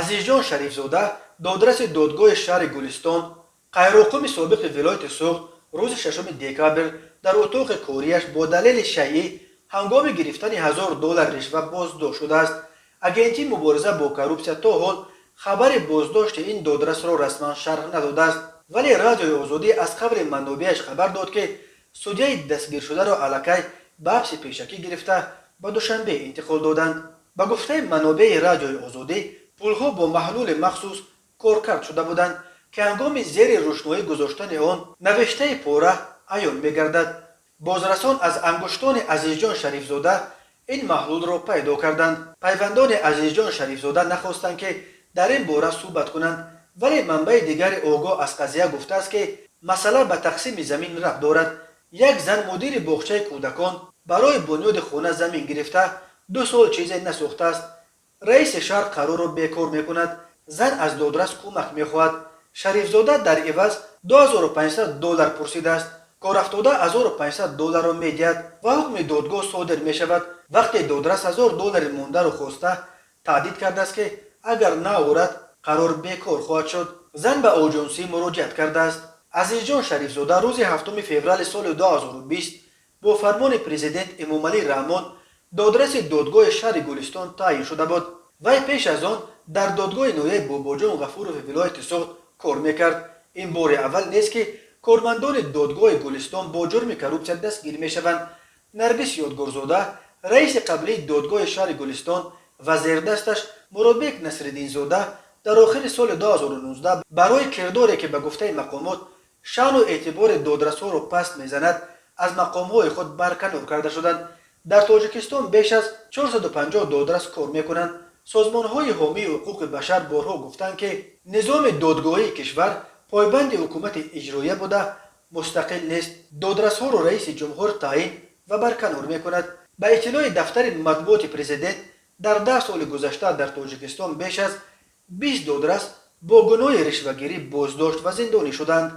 азизҷон шарифзода додраси додгоҳи шаҳри гулистон қайрӯқуми собиқи вилояти суғд рӯзи 6 декабр дар утоқи корияш бо далели шайъӣ ҳангоми гирифтани $1000 ришва боздошт шудааст. агентии мубориза бо коррупсия то ҳол хабари боздошти ин додрасро расман шарҳ надодааст, вале радиои озодӣ аз қабли манобеаш хабар дод ки судяи дастгиршударо аллакай ба ҳабси пешакӣ гирифта ба душанбе интиқол доданд. ба гуфтаи манобеи радиои озодӣ пулҳо бо маҳлули махсус коркард шуда буданд ки ҳангоми зери рӯшноӣ гузоштани он навиштаи пора аён мегардад. бозрасон аз ангуштони азизҷон шарифзода ин маҳлулро пайдо карданд. пайвандони азизҷон шарифзода нахостанд ки дар ин бора суҳбат кунанд, вале манбаи дигари огоҳ аз қазия гуфтааст ки масъала ба тақсими замин рабт дорад. як зан мудири боғчаи кӯдакон барои бунёди хона замин гирифта 2 сол чизе насохтааст. раиси шаҳр қарорро бекор мекунад. зан аз додрас кӯмак мехоҳад. шарифзода дар иваз $2500 пурсидааст. корафтода $1500 медиҳад ва ҳукми додгоҳ содир мешавад. вақте додрас $1000 мондаро хоста таҳдид кардааст ки агар наорад қарор бекор хоҳад шуд. зан ба оҷонсӣ муроҷиат кардааст. азизҷон шарифзода рӯзи 7 феврали соли 2020 бо фармони президент эмомалӣ раҳмон додраси додгоҳи шаҳри гулистон таъин шуда буд. вай пеш аз он дар додгоҳи нояб бобоҷон ғафурови вилояти суғд кор мекард. ин бори аввал нест ки кормандони додгоҳи гулистон бо ҷурми коррупсия дастгир мешаванд. наргиз ёдгорзода раиси қаблии додгоҳи шаҳри гулистон ва зердасташ муробек насриддинзода дар охири соли 2019 барои кирдоре ки ба гуфтаи мақомот шаъну эътибори додрасҳоро паст мезанад аз мақомҳои худ барканор карда шуданд. дар тоҷикистон беш аз 450 додрас кор мекунанд. созмонҳои ҳомии ҳуқуқи башар борҳо гуфтанд ки низоми додгоҳии кишвар пойбанди ҳукумати иҷроия буда мустақил нест. додрасҳоро раиси ҷумҳур таъин ва барканор мекунад. ба иттилои дафтари матбуоти президент дар 10 соли гузашта дар тоҷикистон беш аз 20 додрас бо гуноҳи ришвагирӣ боздошт ва зиндонӣ шуданд.